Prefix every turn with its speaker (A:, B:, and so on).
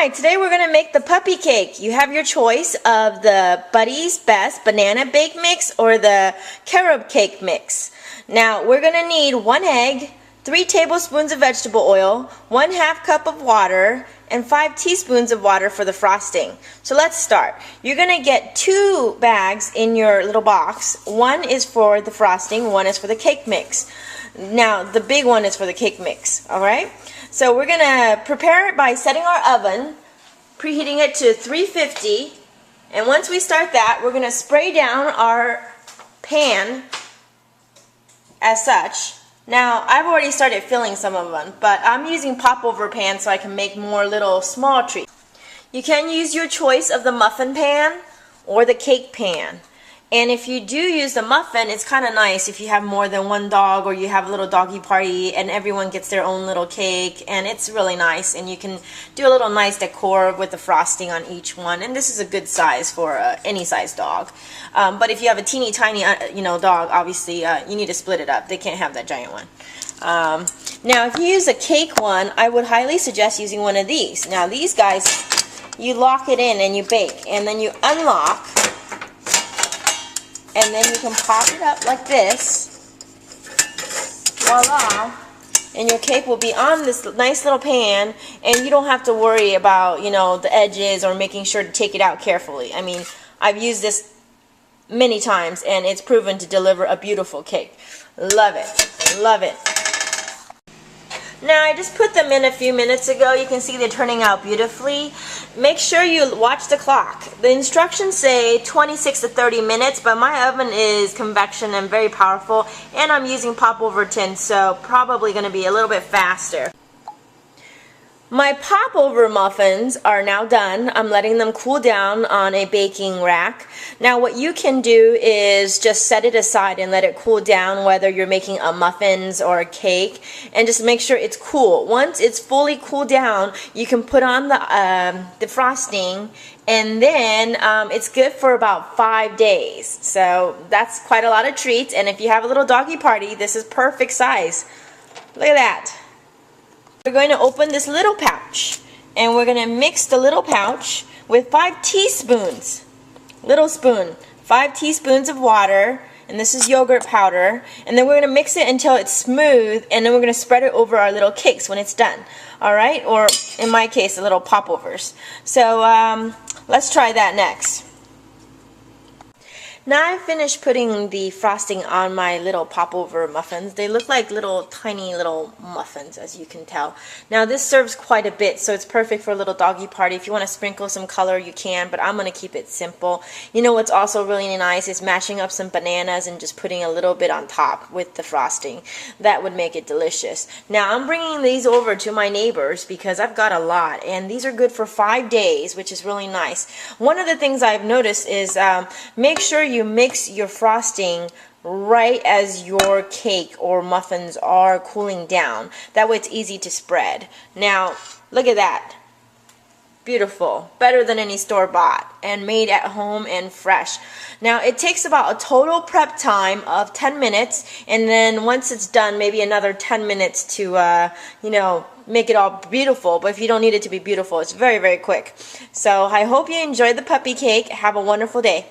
A: Alright, today we're going to make the puppy cake. You have your choice of the Buddy's Best Banana Bake Mix or the Carob Cake Mix. Now, we're going to need 1 egg, 3 tablespoons of vegetable oil, 1/2 cup of water, and 5 teaspoons of water for the frosting. So let's start. You're going to get 2 bags in your little box. One is for the frosting, one is for the cake mix. Now, the big one is for the cake mix, alright? So we're going to prepare it by setting our oven, preheating it to 350, and once we start that, we're going to spray down our pan as such. Now, I've already started filling some of them, but I'm using popover pan so I can make more little small treats. You can use your choice of the muffin pan or the cake pan. And if you do use the muffin, it's kind of nice if you have more than one dog or you have a little doggy party and everyone gets their own little cake, and it's really nice, and you can do a little nice decor with the frosting on each one, and this is a good size for any size dog. But if you have a teeny tiny dog, obviously you need to split it up. They can't have that giant one. Now if you use a cake one, I would highly suggest using one of these. Now these guys, you lock it in and you bake, and then you unlock, and then you can pop it up like this. Voila! And your cake will be on this nice little pan, and you don't have to worry about, the edges or making sure to take it out carefully. I mean, I've used this many times, and it's proven to deliver a beautiful cake. Love it. Love it. Now, I just put them in a few minutes ago. You can see they're turning out beautifully. Make sure you watch the clock. The instructions say 26 to 30 minutes, but my oven is convection and very powerful, and I'm using popover tin, so probably going to be a little bit faster. My popover muffins are now done. I'm letting them cool down on a baking rack. Now what you can do is just set it aside and let it cool down, whether you're making a muffins or a cake, and just make sure it's cool. Once it's fully cooled down, you can put on the frosting, and then it's good for about 5 days. So that's quite a lot of treats, and if you have a little doggy party, this is perfect size. Look at that. We're going to open this little pouch, and we're going to mix the little pouch with 5 teaspoons, little spoon, 5 teaspoons of water, and this is yogurt powder, and then we're going to mix it until it's smooth, and then we're going to spread it over our little cakes when it's done, alright, or in my case, the little popovers. So let's try that next. Now I've finished putting the frosting on my little popover muffins. They look like tiny little muffins, as you can tell. Now this serves quite a bit, so it's perfect for a little doggy party. If you want to sprinkle some color, you can, but I'm going to keep it simple. You know what's also really nice is mashing up some bananas and just putting a little bit on top with the frosting. That would make it delicious. Now I'm bringing these over to my neighbors because I've got a lot, and these are good for 5 days, which is really nice. One of the things I've noticed is make sure you mix your frosting right as your cake or muffins are cooling down. That way it's easy to spread. Now, look at that. Beautiful. Better than any store-bought, and made at home and fresh. Now, it takes about a total prep time of 10 minutes, and then once it's done, maybe another 10 minutes to, make it all beautiful. But if you don't need it to be beautiful, it's very, very quick. So, I hope you enjoyed the puppy cake. Have a wonderful day.